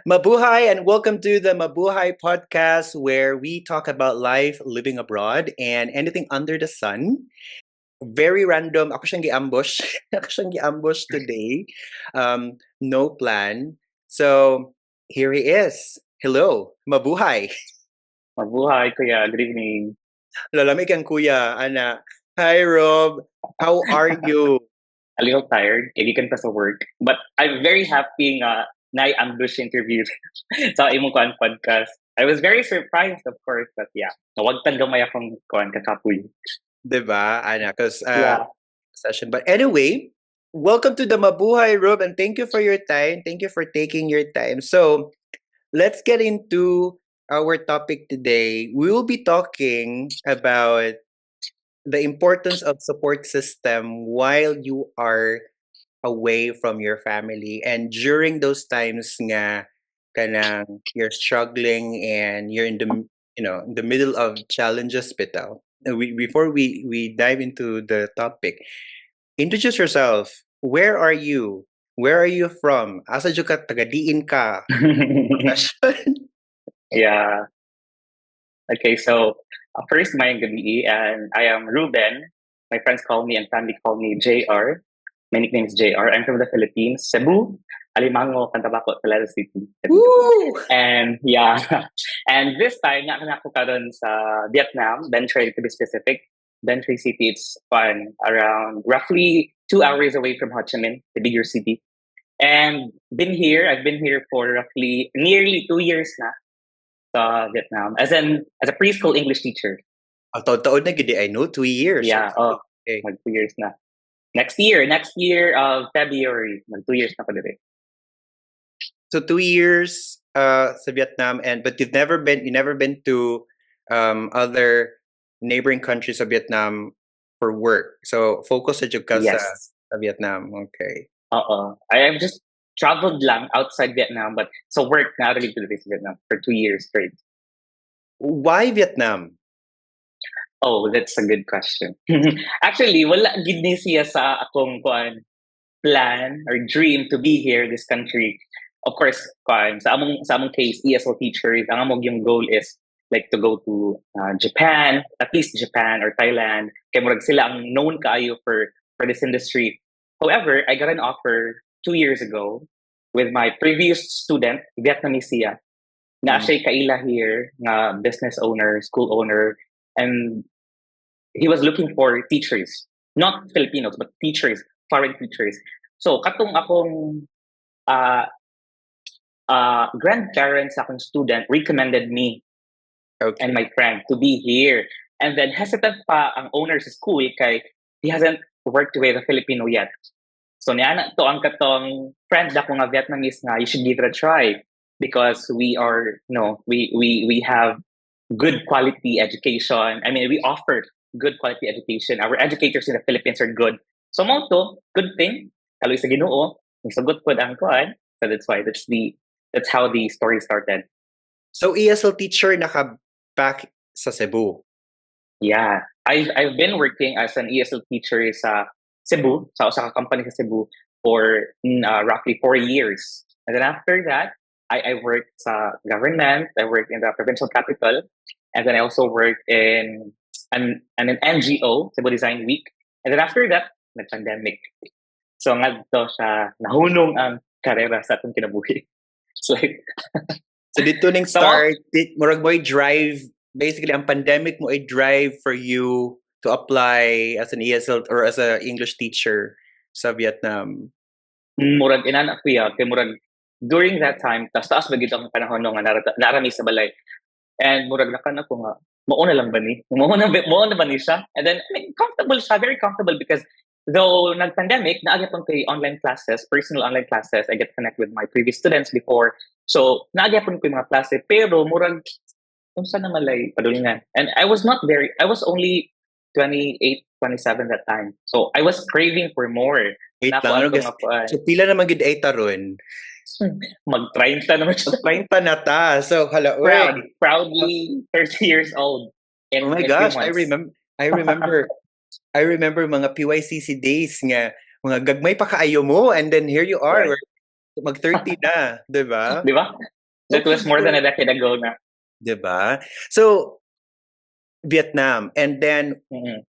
Mabuhay and welcome to the Mabuhay podcast where we talk about life living abroad and anything under the sun. Very random. Ako siyang gi-ambush. Ako siyang gi-ambush today. No plan. So, here he is. Hello, Mabuhay. Mabuhay, kuya. Good evening. Lalamig ang kuya, ana. Hi, Rob. How are you? A little tired. Igikan pa sa work. But I'm very happy nga na-ambush interview sa imong kuan podcast. I was very surprised, of course, but yeah. Nawagtan gamay akong kuan kakapoy. Diba, ana? Because Yeah. session. But anyway, welcome to the Mabuhay, Rob, and thank you for your time. Thank you for taking your time. So, let's get into our topic today. We will be talking about the importance of support system while you are away from your family and during those times nga kanang you're struggling and you're in the in the middle of challenges bitaw. Before we dive into the topic, introduce yourself. Where are you? Where are you from? Asa jud ka taga-diin ka? Profession? Yeah. Okay, so first, my gabi, and I am Ruben. My friends call me and family call me JR. My nickname is JR. I'm from the Philippines, Cebu, Alimango, Cantabaco, Calera City. Woo! And yeah, and this time, ako karon sa Vietnam, Bến Tre to be specific. Bến Tre City, it's fun, around roughly 2 hours away from Ho Chi Minh, the bigger city. And I've been here for roughly nearly 2 years na sa Vietnam, as a preschool English teacher. Taon-taon na gid I know 2 years. Yeah, Okay. mag 2 years na. Next year of February, mag 2 years na ko dito. So 2 years sa Vietnam but you never been to other neighboring countries of Vietnam for work. So focus sa jud ka Yes. sa Vietnam. Okay. I have just traveled lang outside Vietnam, but so work na really to Vietnam for 2 years straight. Why Vietnam? Oh, that's a good question. Actually, wala gid ni siya sa akong plan or dream to be here this country. Of course, sa among case, ESL teachers, ang among yung goal is like to go to Japan, at least Japan or Thailand. Kaya murag sila ang known kaayo for this industry. However, I got an offer 2 years ago with my previous student, Vietnamese siya, na siya kaila here, nga business owner, school owner, and he was looking for teachers, not Filipinos, but teachers, foreign teachers. So, katong akong grandparents akong student recommended me Okay. and my friend to be here. And then hesitant pa ang owner sa school kay he hasn't worked with a Filipino yet. So niya to ang katong friend ako nga Vietnamese nga you should give it a try because we are we have good quality education. I mean, we offer good quality education. Our educators in the Philippines are good. So mo to, good thing. Kaloy sa Ginoo, nisugot pod ang kuan. So that's how the story started. So ESL teacher naka-back sa Cebu. Yeah, I've been working as an ESL teacher sa Cebu, sa usa ka company sa Cebu for roughly 4 years. And then after that, I worked sa government, I worked in the provincial capital, and then I also worked in an NGO, Cebu Design Week. And then after that, nag-pandemic. So ngadto siya nahunong ang karera sa atong kinabuhi. It's like So dito ning start, murag mo drive, basically ang pandemic mo ay drive for you to apply as an ESL or as a English teacher sa Vietnam. Murag inana kuya kay murag during that time taas bagid ang panahon nga narami sa balay. And murag nakan ako nga mao na lang ba ni? Mao na ba ni siya? And then I mean, comfortable siya, very comfortable because though nag-pandemic, naagya pang kay online classes, personal online classes, I get connect with my previous students before. So, naagya pang kay mga klase, pero murag, unsa na malay, padulingan. And I was only 28, 27 that time. So, I was craving for more. Wait lang, so pila naman gid ay taron? Mag-30 naman siya. 30 na ta. So, hala, proudly 30 years old. Oh my gosh, I remember I remember mga PYCC days nga mga gagmay pa kaayo mo and then here you are. Right. mag-30 na, 'di ba? Di ba? That Okay, was more than so a decade ago na. 'di ba? So, Vietnam, and then Mm-mm.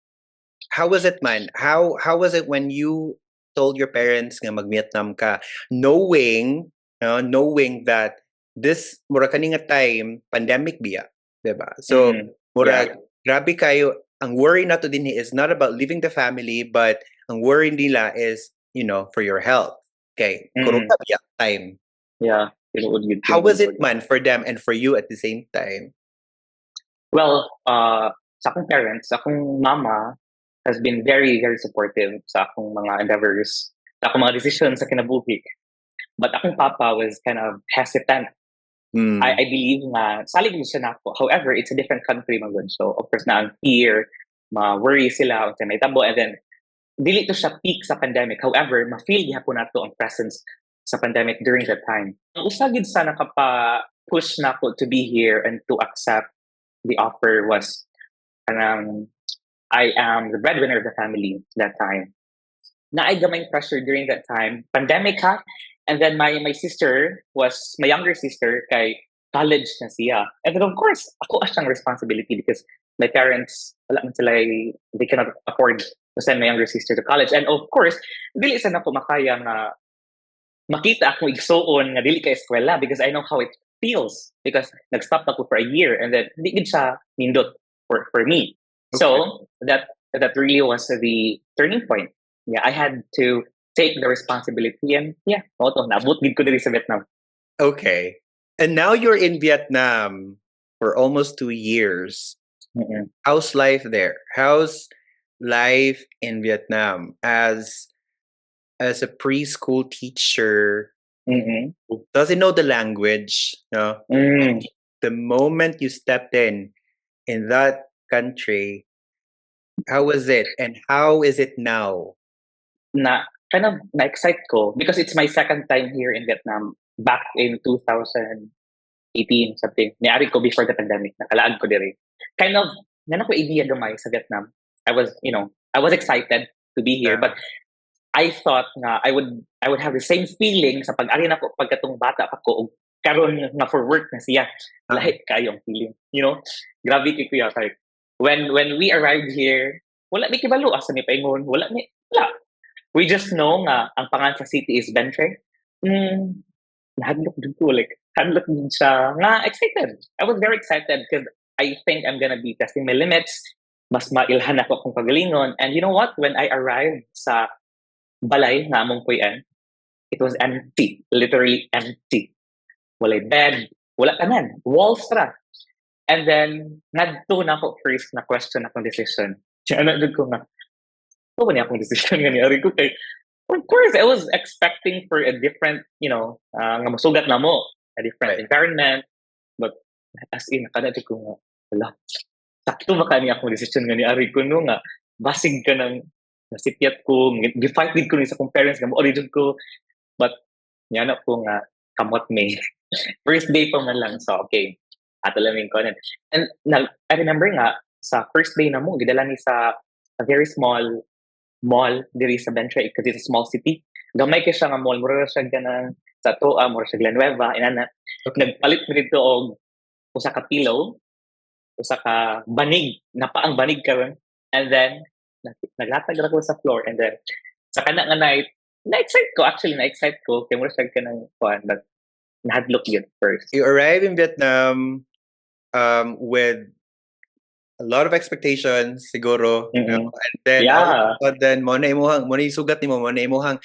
how was it man? How was it when you told your parents nga mag-Vietnam ka, knowing, knowing that this mura kani nga time pandemic biya, 'di ba? So, Mm-mm. Yeah. mura grabe kayo, ang worry nato din is not about leaving the family, but ang worry nila is, for your health. Okay, Mm-mm. corona biya time. Yeah. Tinuod yun, How was tinuod it yun. man for them and for you at the same time? Well, sa akong parents, sa akong mama has been very, very supportive sa akong mga endeavors, sa akong mga decisions sa kinabuhi. But akong papa was kind of hesitant. I believe na salig mo siya nako. However, it's a different country man gud. So, of course, na ang fear, ma-worry sila unsa may tabo, and then dili to siya peak sa pandemic. However, ma-feel gihapon nato ang presence sa pandemic during that time. Ang usa gid sa nakapa-push nako to be here and to accept the offer was kanang I am the breadwinner of the family that time. Naay gamay pressure during that time. Pandemic ha. And then my sister was my younger sister kay college na siya. And then of course, ako siyang responsibility because my parents wala man sila they cannot afford to send my younger sister to college. And of course, dili sa nako makaya nga makita akong igsuon nga dili ka eskwela because I know how it feels because nag-stop ako for a year and then hindi gid siya nindot for me. Okay. So that really was the turning point. Yeah, I had to take the responsibility and yeah, moto nabot gid ko diri sa Vietnam. Okay. And now you're in Vietnam for almost 2 years. Mm-mm. How's life there? How's life in Vietnam as a preschool teacher Mm-mm. who doesn't know the language? Mm. The moment you stepped in that country, how was it, and how is it now? Na kind of na-excite ko because it's my second time here in Vietnam back in 2018 something. Niari ko before the pandemic. Nakalaag ko diri. Kind of nan ako idea gamay sa Vietnam. I was excited to be here, but I thought nga I would have the same feeling sa pag-ari nako pagkatong bata pa ko og karon nga for work na siya. Lahi kayong feeling, Grabe kay kuya kay when we arrived here, wala mi kibalo asa mi paingon, wala. We just know nga ang pangalan sa city is Bentre. Nahadlok din ko, like, hadlok din siya. Nga, excited. I was very excited because I think I'm gonna be testing my limits. Mas mailhan ako akong pagalingon. And you know what? When I arrived sa balay nga among puyan, it was empty. Literally empty. Walay bed. Wala tanan. Walls ra. And then, ngadto na ako first na question akong decision. Kaya ko nga, ano ba niya akong decision nga niya? Ko kay, of course, I was expecting for a different, nga masugat na mo, a different environment. But as in, nakadati ko nga, wala. Sakto ba ka niya akong decision nga ni Ari ko no nga, basig ka ng nasipyat ko, gi-fight with ko ni sa kong parents, nga mo-origin ko. But, yan po nga, kamot me. First day pa man lang, so okay. Ato lang yung content. And I remember nga, sa first day na mo, gidala ni sa a very small mall diri sa Bentre because it's a small city. Gamay kay siya nga mall, mura siya ganang sa Toa, mura siya Glennueva, inana. Okay. Nagpalit mi dito og usa ka pillow, usa ka banig, napaang banig karon. And then naglatag ra ko sa floor and then sa kana nga night, na-excite ko kay mura siya kanang kuan, but nahadlok yun first. You arrive in Vietnam with a lot of expectations siguro, and then all of a sudden mo na yung sugat nimo, mo na imuhang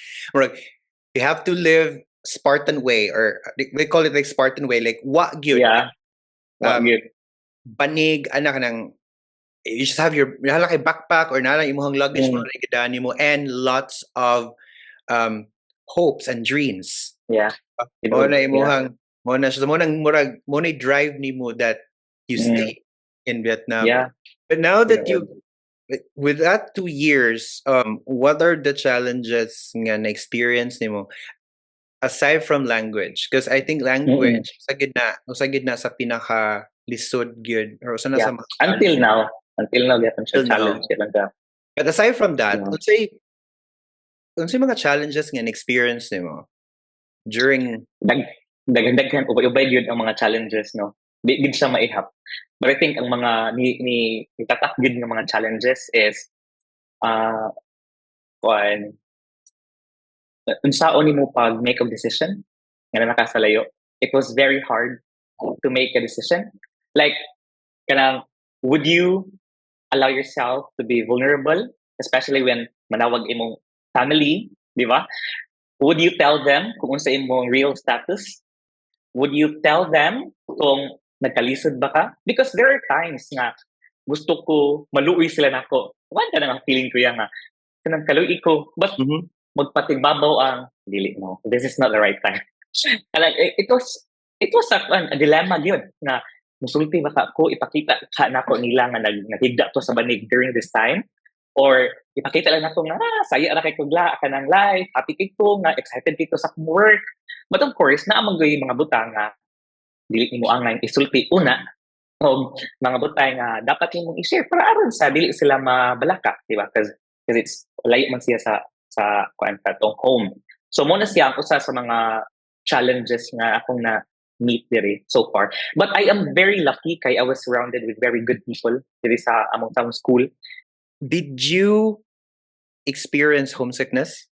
you have to live Spartan way, or they call it like Spartan way, like what gyud. Banig ana kanang you just have your nahala kay backpack or nahala imuhang luggage mo na gidani mo, and lots of hopes and dreams. Mo na imuhang mo na murag mo na drive nimo that you stay in Vietnam. But now that with that 2 years, what are the challenges nga na experience nimo aside from language? Because I think language sa gitna sa pinaka lisod gyud or sa nasa until now gyapon siya challenge lang. But aside from that, unsay mga challenges nga na experience nimo? during Dag daghan-daghan ubay-ubay gyud ang mga challenges, no? Di gid siya maihap. But I think ang mga nitatak gyud nga mga challenges is, ah, kuan, unsaon nimo pag-make of decision nga nakasalayo. It was very hard to make a decision. Like, kanang, would you allow yourself to be vulnerable, especially when manawag imong family, di ba? Would you tell them kung unsa imong real status? Would you tell them kung nagkalisod ba ka? Because there are times nga gusto ko maluoy sila nako. Wan ka na nga feeling ko yan nga. Kanang kaluoy ko. But Mhm. magpatigbabaw ang dili mo. This is not the right time. Like, it was a dilemma yun na musulti ba ka ko ipakita ka nako nila nga naghigda to sa banig during this time, or ipakita lang nato nga saya ra kay kugla ka ng life, happy kay ko nga excited kay ko sa akong work. But of course naa man gyud mga butang nga dili nimo angay isulti una, o mga butang nga dapat nimong i-share para aron sa dili sila mabalaka, di ba? Cause it's layo man siya sa kuan sa tong home. So mo na siya ang usa sa mga challenges nga akong na meet diri so far. But I am very lucky kay I was surrounded with very good people diri sa among town school. Did you experience homesickness?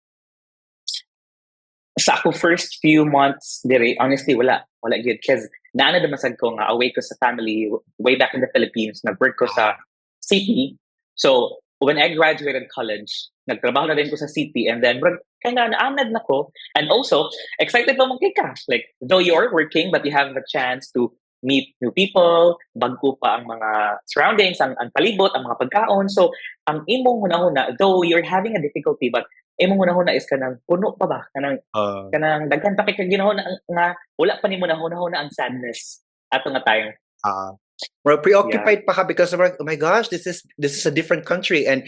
Sa ako first few months diri, honestly wala gyud, cause naana naman sad ko nga away ko sa family way back in the Philippines. Nag-work ko sa city. So when I graduated college, nagtrabaho na din ko sa city, and then kaya naanad na ko. And also, excited pa mong ka. Like, though you're working, but you have the chance to meet new people, bago pa ang mga surroundings, ang palibot, ang mga pagkaon. So, ang imong hunahuna, though you're having a difficulty, but imong hunahuna is kanang puno pa ba? Kanang daghan pa kay ginahuna nga wala pa nimo nahuna-huna ang sadness ato nga time. Well, Yeah. preoccupied pa ka because of, oh my gosh, this is a different country, and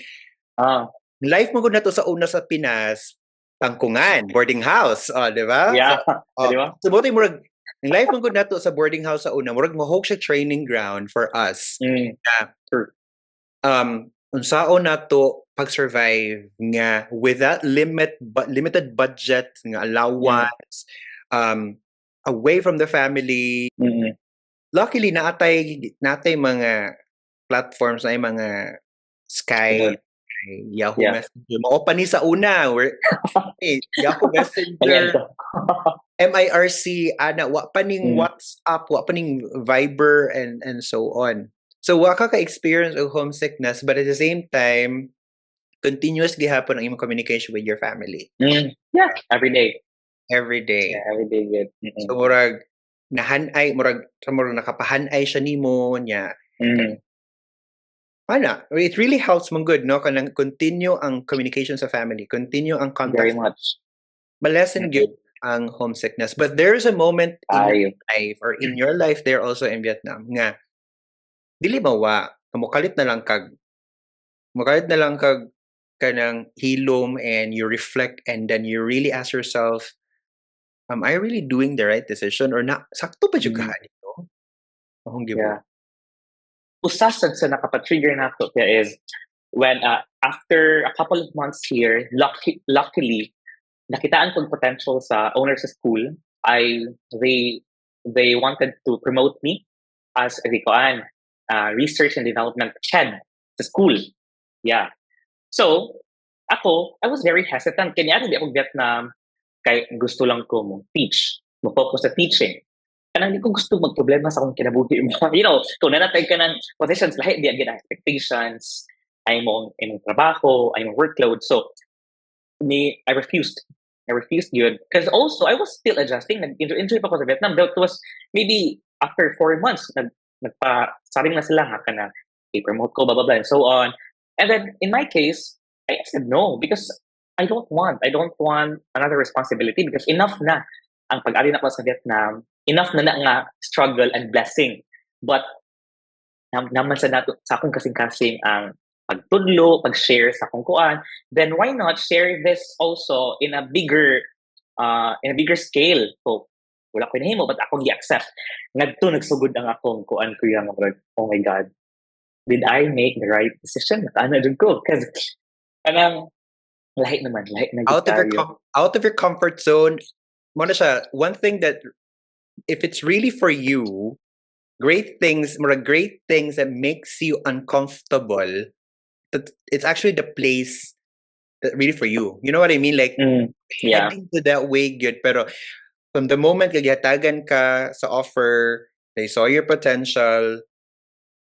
life mo gud na to sa una sa Pinas, tangkungan, boarding house, di ba? Yeah. So, Di ba? so buti murag ang life mo gud na to sa boarding house sa una, murag mahog siya training ground for us. True. Unsaon nato pag-survive nga with that limited budget nga allowance, away from the family. Luckily natay mga platforms na mga Skype, Yahoo Yeah. Messenger. Mao pa ni sa una, Yahoo Messenger, MIRC, ana wa pa ning WhatsApp, wa pa ning Viber, and so on. So wa ka experience of homesickness, but at the same time continuous gihapon ang imong communication with your family. Yeah, every day. Yeah, every day good. So murag nakapahanay siya nimo nya. Ana, it really helps mong good, no? Kanang continue ang communication sa family, continue ang contact. Very much. Malesen good ang homesickness. But there's a moment in your life, or in your life there also in Vietnam, nga dili mawa, mukalit na lang kag kanang hilom, and you reflect, and then you really ask yourself, am I really doing the right decision, or na sakto ba jud ka dito? Yeah. Usa sa nakapatrigger nato kaya is when after a couple of months here, luckily nakitaan kong potential sa owner sa school. They wanted to promote me as research and development head sa school. Yeah. So ako, I was very hesitant. Kanya hindi ako Vietnam kay gusto lang ko mo teach, mo focus sa teaching. Kanang di ko gusto magproblema sa akong kinabuhi mo. You know, kung nanatay ka ng positions, lahat di agad expectations, ay mong trabaho, ay mong workload. So, I refused yun. Because also, I was still adjusting. Nag-enjoy pa ako sa Vietnam. That was maybe after 4 months, nagpa-saring na sila nga ka na, i-promote ko, blah, blah, blah, and so on. And then, in my case, I said no, because I don't want another responsibility, because enough na ang pag-ari na ko sa Vietnam, enough na nga struggle and blessing. But naman sa akong kasing-kasing ang pagtudlo, pag-share sa akong kuan, then why not share this also in a bigger scale? So, wala ko nahimo, but ako gi-accept. Ngadto nagsugod ang akong kuan ko yung oh my God, did I make the right decision? Ano dun ko? Because lahi naman. Out of your comfort zone, mo na siya, one thing that if it's really for you, great things that makes you uncomfortable, that it's actually the place that really for you. You know what I mean? Like Yeah. heading to that way good, pero from the moment kagyatagan ka sa offer, they saw your potential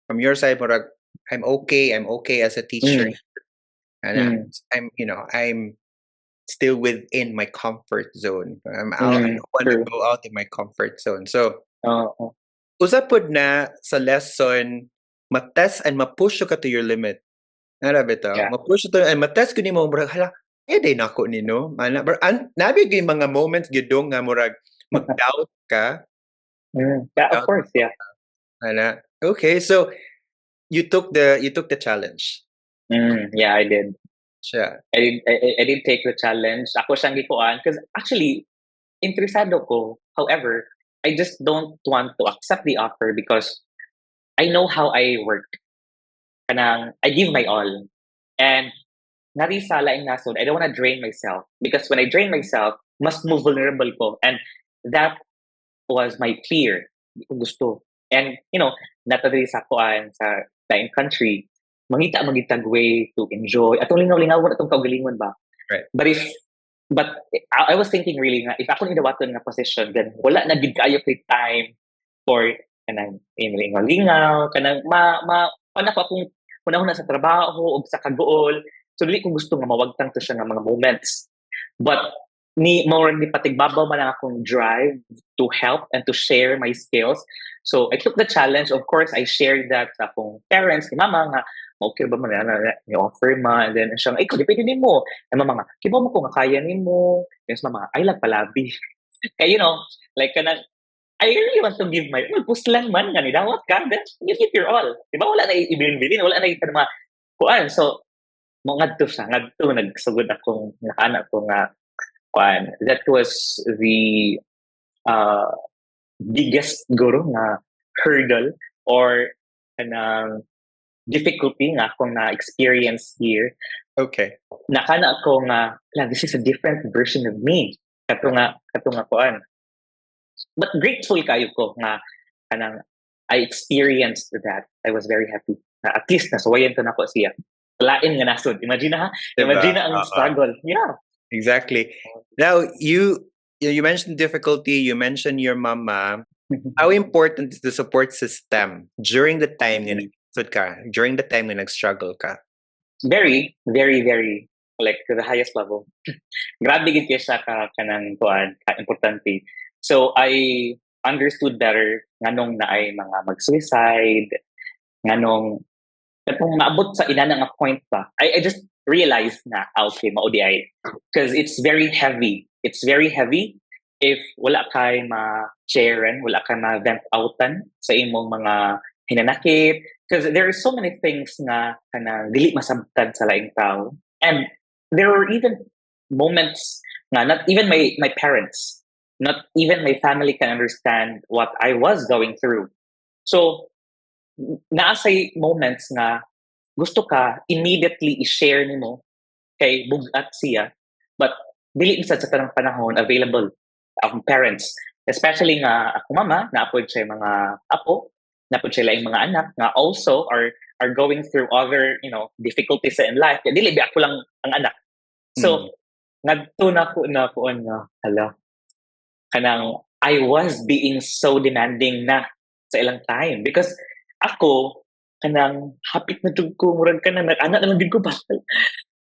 from your side, murag, I'm okay as a teacher. And Mm. I'm still within my comfort zone. I'm out. I don't want to True. go out in my comfort zone. So, Oo. usap pod na sa lesson, matest and mapush ka to your limit. Nara bitaw, Yeah. mapush to and matest ko nimo murag hala. Day nako nino. Ana, nabi gyud mga moments gyud dong nga murag mag-doubt ka. Yeah, of Doubt course, yeah. ana. Okay, so you took the challenge. Yeah, I did. Siya. I did take the challenge. Ako siyang gikuan because actually interesado ko. However, I just don't want to accept the offer because I know how I work. Kanang I give my all. And nari sa laing nasod, I don't want to drain myself because when I drain myself, mas mo vulnerable ko. And that was my fear. Di ko gusto. And, natadiri sa kuan sa laing country, mangita magitag way to enjoy. Atong lingaw-lingaw na itong kaugalingon ba? Right. But I was thinking really nga, if ako nidawaton nga position, then wala na gid kayo kay time for kanang lingaw-lingaw, kanang anak akong una sa trabaho o sa kagool. So dili ko gusto nga mawagtang to siya nga mga moments. But ni patigbabaw man ang akong drive to help and to share my skills. So I took the challenge. Of course, I shared that sa akong parents, ni mama nga, okay ba man ni offer ma, and then siya, ikaw di pwede nimo. Ay mama nga, kibaw mo ko nga kaya nimo. Yes mama, ay lang palabi. Kaya like kanang I really want to give my puslan man nga ni dawat ka, then you give your all. Di ba wala na ibilin-bilin, wala na yung mga kuan. So mo ngadto siya, ngadto nagsugod akong nakaanak ko nga kuan. That was the uh, biggest guro nga hurdle or kanang difficulty nga akong na-experience here. Okay. Nakana ako nga, this is a different version of me. Kato nga kuan. But grateful kayo ko nga kanang I experienced that. I was very happy. Na at least nasuwayan to na ko siya. Lain nga nasod. Imagine na ha? Diba? Imagine na ang struggle. Yeah. Exactly. Now you mentioned difficulty, you mentioned your mama. How important is the support system during the time nga nagsud ka, during the time nga nag-struggle ka? Very, very, very, like to the highest level. Grabe gid kay siya kanang kuan, ka importante. So I understood better nganong naay mga mag-suicide, nganong katong maabot sa ina nga point pa. I just realized na okay, mao di ay because it's very heavy. It's very heavy if wala kay ma-sharean, wala kay ma-vent outan sa imong mga hinanakit, because there are so many things nga kanang dili masabtan sa laing tao. And there were even moments nga not even my parents, not even my family can understand what I was going through. So naasay moments nga gusto ka immediately i-share nimo kay bugat siya, but dili sa tanang panahon available akong parents, especially nga ako mama naapod siya mga apo, naapod siya laing mga anak nga also are going through other difficulties in life. Kaya dili ako lang ang anak. So ngadto na ko nga hala kanang I was being so demanding na sa ilang time because ako kanang hapit na jud ko murag kanang anak na lang gid ko ba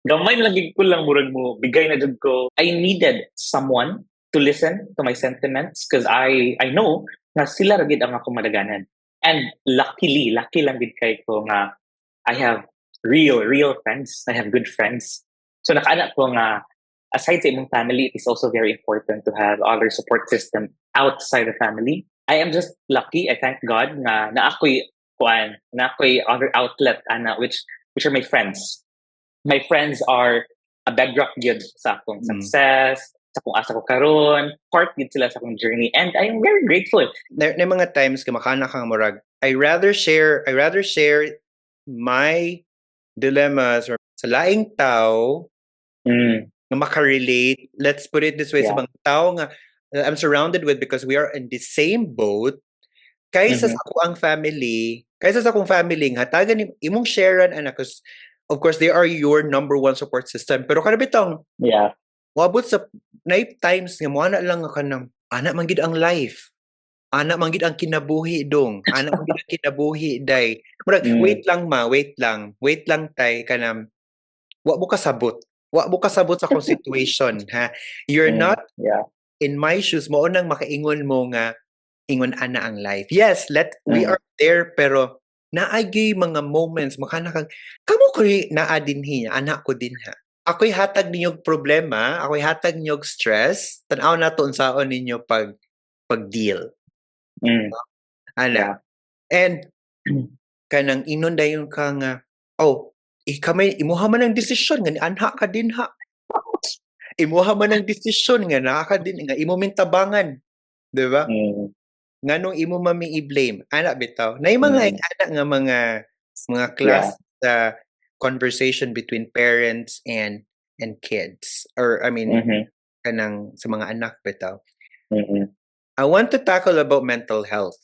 gamay na lang gid ko lang murag mo bigay na jud ko. I needed someone to listen to my sentiments because I know na sila ra gid ang akong madaganan. And lucky lang gid kay ko nga I have real friends. I have good friends. So nakaana ko nga aside sa imong family, it is also very important to have other support system outside the family. I am just lucky. I thank God na ako'y other outlet which are my friends. My friends are a bedrock yun sa akong success, sa akong asa ko karon, part yun sila sa akong journey, and I'm very grateful. Na mga times kamakana kang murag, I rather share my dilemmas or sa laing tao na makarelate. Let's put it this way, sa mga tao nga I'm surrounded with because we are in the same boat. Kaysa sa ako ang family, kaysa sa akong family, hatagan imong sharean anak, 'cause of course they are your number one support system. Pero kada bitong Yeah. moabot sa night times nga mo ana lang nga kanang ana man gid ang life. Ana man gid ang kinabuhi dong. Ana man gid ang kinabuhi day. Murag Mm. wait lang tay kanang wa mo kasabot. Wa mo kasabot sa akong situation ha. You're not Yeah. in my shoes mo nang makaingon mo nga ingon ana ang life. Yes, we Mm. are there pero naay gyud mga moments makana kang kamo ko'y naa dinhi anak ko din ha. Ako'y hatag ninyong problema, ako'y hatag ninyong stress, tan-aw nato unsaon ninyo pag-deal, Mm. ana. Yeah. And kanang inon dayon ka nga, oh, kamay imuha man ang desisyon nga anha ka dinha. Imuha man ang desisyon nga naa ka din nga imo min tabangan, 'di ba? Mm. Nganong imo man mi i-blame, ana bitaw. Nay mga Mm. ana nga mga Yeah. class sa conversation between parents and kids or I mean Mhm. kanang sa mga anak bitaw. Mm. I want to tackle about mental health.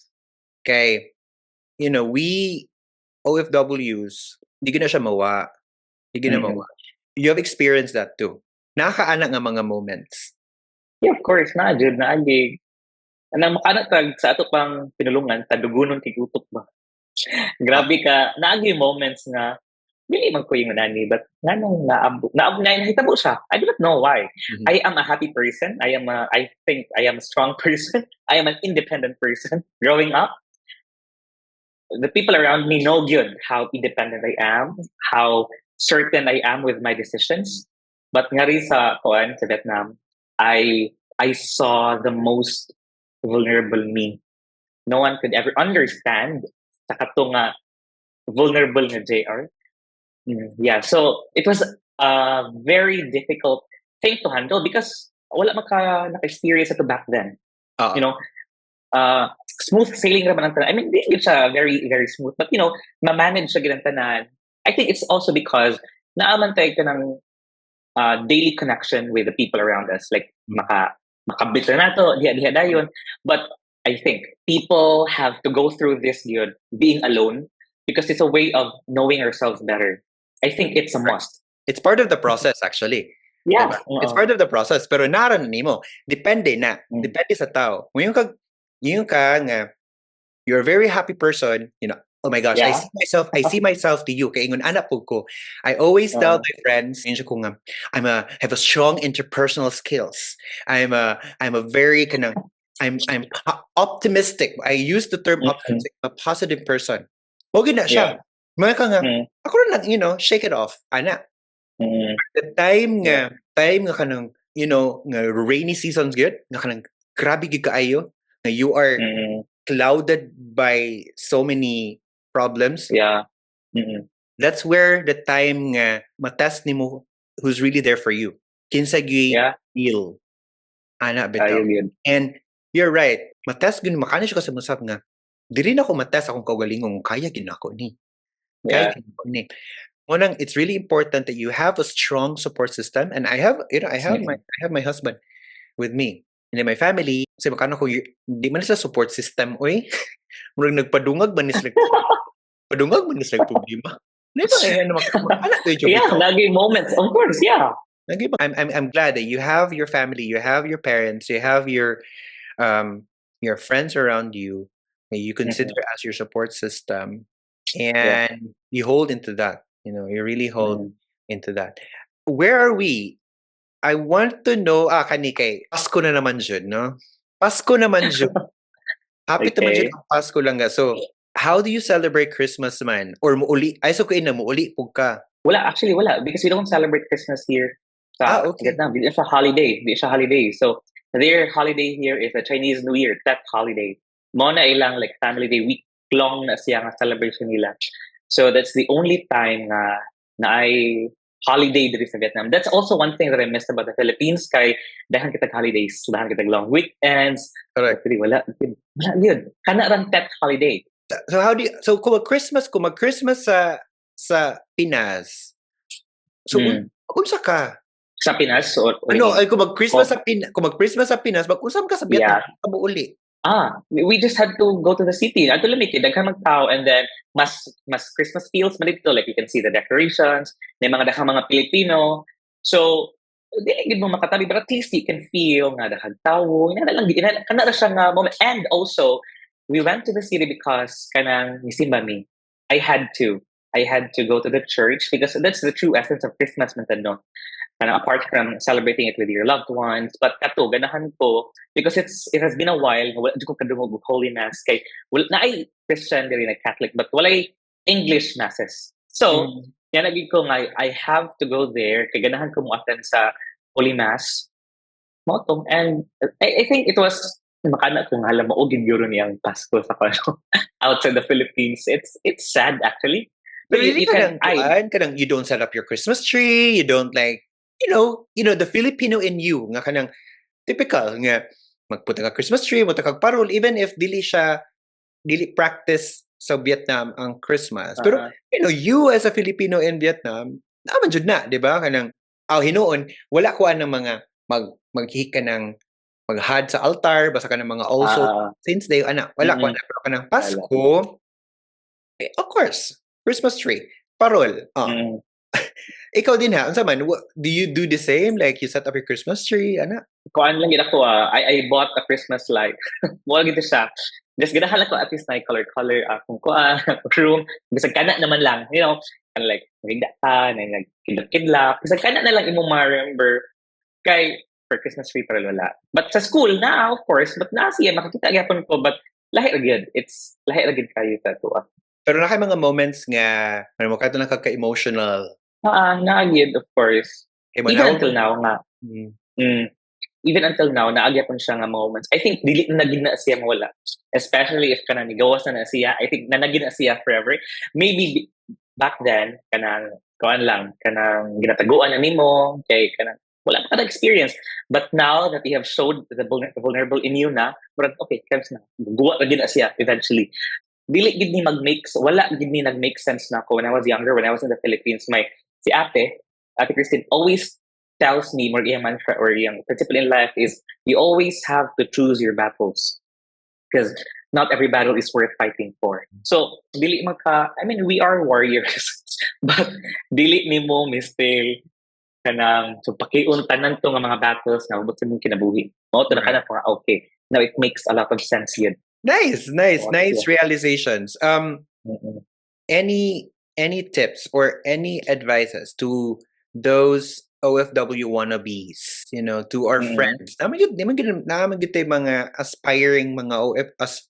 Kay, we OFWs, di na siya mawa. Di na Mm. mawa. You have experienced that too. Nakakaana nga mga moments. Yeah, of course, naa jud naa gyud. Anang makana tag sa ato pang pinulungan tadugunon kay utok ba. Grabe ka, naa gyud moments nga dili man ko yung nani but nganong naabot nga nahitabo siya. I do not know why. Mhm. I am a happy person. I think I am a strong person. I am an independent person growing up. The people around me know good how independent I am, how certain I am with my decisions. But nga rin sa kuan sa Vietnam, I saw the most vulnerable me. No one could ever understand sa kato nga vulnerable nga JR. Yeah, so it was a very difficult thing to handle because wala naka-experience ito back then. Oo. You know, smooth sailing naman ang tanan. I mean, it's very, very smooth. But, ma-manage siya ginang tanan. I think it's also because naaman tayo ka ng daily connection with the people around us. Like, makabit na nato, diha dayon. But I think people have to go through this yun, being alone, because it's a way of knowing ourselves better. I think it's a must. It's part of the process actually. Yeah. Diba? It's part of the process. Pero naran nimo, depende na. Mm. Depende sa tao. Ngayon ka nga, you're a very happy person, oh my gosh, Yeah. I see myself to you. Kaya ingon anak po ko. I always tell my friends, yun siya ko nga, have a strong interpersonal skills. I'm a very I'm optimistic. I use the term optimistic, a positive person. Okay na siya. Mga ka nga, ako rin lang, shake it off. Ana. The time nga kanang, nga rainy seasons good, nga kanang grabe gid kaayo, nga you are clouded by so many problems. Yeah. That's where the time nga matest nimo who's really there for you. Kinsa gyud feel. Ana bitaw. And you're right. Matest gyud makani siya sa musab nga dili na ko matest akong kaugalingong kaya gyud nako ni. Kaya gyud nako ni. Unang, it's really important that you have a strong support system, and I have my husband with me, and then my family. Kasi makano ko di man sa support system, oy. Murag nagpadungag man ni sila. Padungag man ni sila problema. Di ba Yeah, lagi moments, of course, yeah. I'm glad that you have your family, you have your parents, you have your friends around you that you consider as your support system, and you hold into that. You really hold into that. Where are we? I want to know, kani kay Pasko na naman jud, no? Pasko naman jud. Happy naman jud ang Pasko lang ga. So, how do you celebrate Christmas man? Or muuli? Ay, so kayo na muuli pug ka? Wala, actually wala. Because we don't celebrate Christmas here sa Vietnam. It's a holiday. It's a holiday. So, their holiday here is a Chinese New Year, that holiday. Mo na ilang like family day, week long na siya nga celebration nila. So that's the only time na I holiday diri sa Vietnam. That's also one thing that I missed about the Philippines. Kay dahan kitag holidays, dahan kitag long weekends. Correct. Wala yun. Kana rang pet holiday. So how do you, so kung mag-Christmas sa Pinas, so unsa ka? Sa Pinas o Ano, ini? ay kung mag-Christmas Oh, sa kung mag-Christmas sa Pinas, mag-usab ka sa Vietnam, yeah. ka mo uli. We just had to go to the city. Ato lang may daghang magtao, and then mas Christmas feels man dito. Like you can see the decorations, may mga daghang mga Pilipino. So di gid mo makatabi, but at least you can feel nga daghang tawo. Kana na siya nga moment. And also, we went to the city because kanang nisimba mi. I had to. I had to go to the church because that's the true essence of Christmas man no. Apart from celebrating it with your loved ones, but kato ganahan ko because it has been a while wala di ko kadungog og holy mass kay wala na ay Christian diri na Catholic but walay English masses. So Mm. yan lagi ko nga I have to go there kay ganahan ko mo attend sa holy mass mo to. And I think it was makana kung alam mo og gyud niyang Pasko sa kano outside the Philippines. It's sad actually. Pero But dili you ka can nang kuan, kanang you don't set up your Christmas tree, you don't like, the Filipino in you nga kanang typical nga magpunta ka Christmas tree, magpunta kag parol even if dili practice sa Vietnam ang Christmas. Pero uh, you as a Filipino in Vietnam, naman jud na, 'di ba? Kanang hinuon wala ko ng mga maghika ng maghad sa altar, basta ka ng mga also uh, saints day ana, wala ko mm, na pero kanang wala. Pasko, of course, Christmas tree, parol. Mm. Ikaw din ha, unsa man, do you do the same? Like you set up your Christmas tree, ana? Kuan lang gid ako I bought a Christmas light. Mo gid siya. Just ganahan ko at least na color akong kuan room. Bisag kana naman lang, kind like magigda ka, na nagkidlap-kidlap. Bisag kana na lang imong ma-remember kay for Christmas tree para wala. But sa school na, of course, but na siya makakita gyapon ko but lahi ra gyud. It's lahi ra gyud kayo sa tuwa. Pero na kay mga moments nga ano mo kadto na kagka-emotional Na gyud of course. kay Even manawag until now nga. mm. Mm. Even until now, naagyapon siya nga moments. I think dili na naging na siya mawala. Especially if kanang nigawas na siya. I think nanagin na siya forever. Maybe back then, kanang kuan lang, kanang ginataguan na nimo, kay kanang wala pa ka experience. But now that you have showed the vulnerable in you na, murag okay, comes na. Guwa na gina siya eventually. Dili gid ni wala gid ni nag-make sense na ako when I was younger, when I was in the Philippines. Si Ate Christine always tells me more yung mantra or yung principle in life is you always have to choose your battles because not every battle is worth fighting for. So, I mean, we are warriors, but dili ni mo mistil kanang so pakiun tanan to nga mga battles na ubot sa mong kinabuhi. Mo to na Right. kana for okay. Now it makes a lot of sense yun. Nice Yeah. realizations. Mm-mm. Any tips or any advices to those OFW wannabes, to our Mm-mm. friends. Naman gid tay mga aspiring mga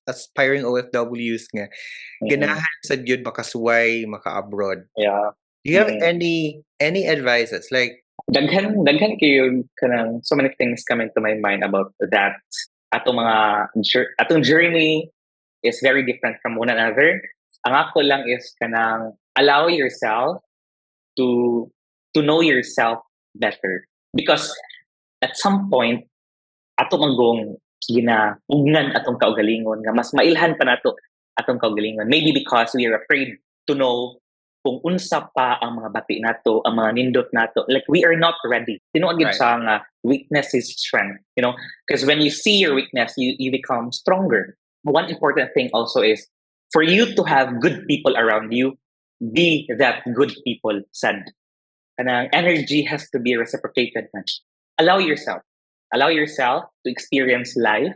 aspiring OFWs nga Mm-mm. ganahan sad gyud makasuway, maka-abroad. Yeah. Do you have Mm-mm. any advices like Daghan kayo kanang so many things coming to my mind about that. Atong journey is very different from one another. Ang ako lang is kanang allow yourself to know yourself better because at some point ato manggong ugnan atong kaugalingon nga mas mailhan pa nato atong kaugalingon, maybe because we are afraid to know kung unsa pa ang mga bati nato, ang mga nindot nato, like we are not ready. Tinuod gid Right. sa nga weakness is strength, because when you see your weakness you become stronger. One important thing also is for you to have good people around you, be that good people said. And energy has to be reciprocated man. Allow yourself to experience life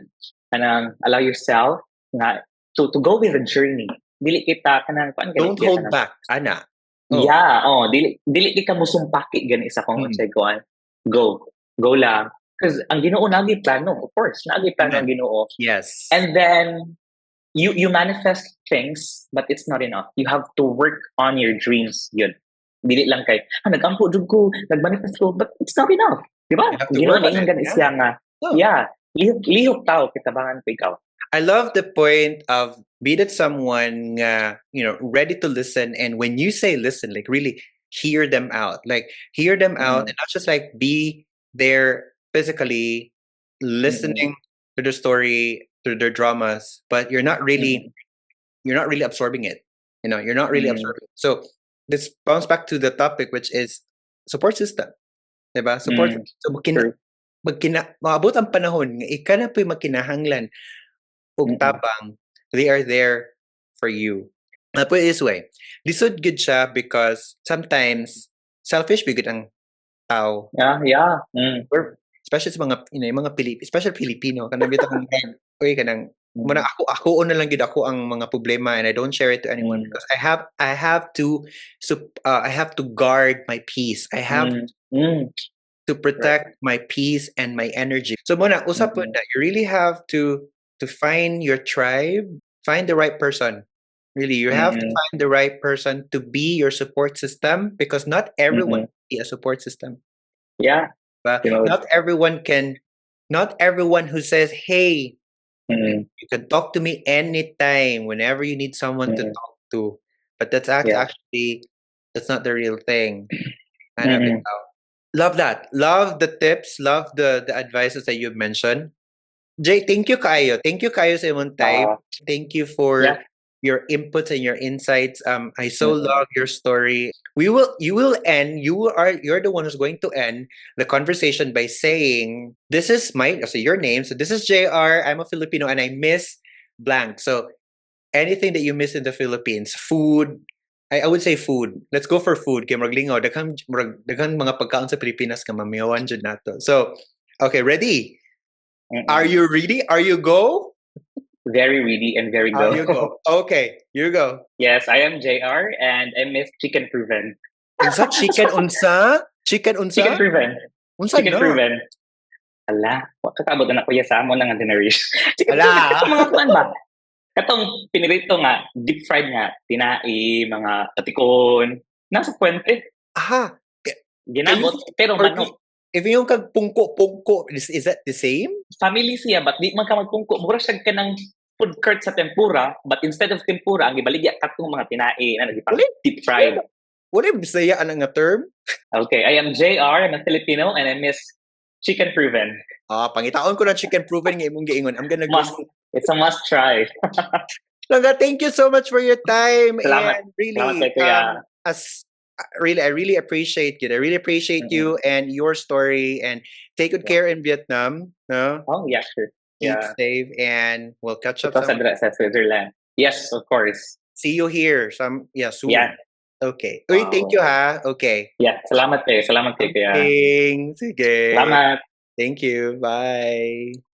and allow yourself nga to go with the journey. Dili kita kanang don't hold back, ana? Yeah, dili kita musumpaki gani sa kung unsay kuan. Go lang. Because ang Ginoo nagi plano, of course, nagi plano ang Ginoo. Yes. And then you manifest things, but it's not enough. You have to work on your dreams. Yun. Dili lang kay, nagampo jud ko, nagmanifest ko, but it's not enough. Di ba? You have to work on it, Is siya nga, yeah, lihok tao, kitabangan ko ikaw. I love the point of be that someone ready to listen, and when you say listen, like really hear them out, and not just like be there physically listening to their story, to their dramas, but you're not really absorbing it. You're not really absorbing it. So this bounce back to the topic, which is support system. 'Di ba? Support Mm, so true. maabot ang panahon nga ika na po'y magkinahanglan og Mm, tabang, they are there for you. Put it this way, lisod gid siya because sometimes selfish bigid ang tao. yeah, yeah. Or especially sa mga yung mga especially Filipino kanang bitong uy kanang muna Mm, ako na lang gid ako ang mga problema and I don't share it to anyone mm, because I have to I have to guard my peace. I have mm, mm, to right. protect my peace and my energy. So muna usap po Mm, na you really have to find your tribe, find the right person. Really, you have to mm, find the right person to be your support system because not everyone mm. can be a support system. Yeah, But you know. not everyone who says, "Hey, Mm, you can talk to me anytime whenever you need someone to mm, talk to." But yeah. actually that's not the real thing. Ana Mm, bitaw. Love that. Love the tips, love the advices that you mentioned. Jay, thank you kayo. Thank you kayo sa imong time. uh, Thank you yeah. for your inputs and your insights. I so Mm, love your story. You're the one who's going to end the conversation by saying, this is your name. So this is JR. I'm a Filipino and I miss blank. So anything that you miss in the Philippines, food, I would say food. Let's go for food. Kay maglingaw, daghang mga pagkaon sa Pilipinas nga mamiyawan jud nato. So, okay, ready? Are mm. you ready? Are you go? Very ready and very Are go. you go? Okay, you go. Yes, I am JR and I miss chicken proven. Unsa chicken unsa? Chicken Chicken unsa? proven. Unsa Chicken na? proven. Ala, wa kakabot na kuya sa amon nga dinerish. Chicken proven Ala. katong mga kuan ba? Katong pinirito nga, deep fried nga, tinai, mga katikon, nasa puwente, Aha. Can you ginabot, pero or manok. if yung kag pungko, is that the same? Family siya, but di man ka magpungko. Mura siya ka ng food court sa tempura, but instead of tempura, ang ibaligya katong mga tinai na nagipang Wala, deep wala, fried. wala bisaya ana nga term. Okay, I am JR, I'm a Filipino, and I miss chicken proven. Pangitaon ko ng chicken proven nga imong giingon. I'm gonna go. Must. It's a must try. Langga, thank you so much for your time Salamat. and Salamat really kay Kuya. as really I really appreciate it. I really appreciate Mm-mm. you and your story and take good Yeah. care in Vietnam. No? Oh, yeah, sure. Keep Yeah. safe and we'll catch up Ito sa some. sa Switzerland. Yes, of course. See you here soon. Yeah. Okay. Uy, thank you Wow. ha. Okay. Yeah, salamat kay Kuya. Sige. Salamat. Thank you. Bye.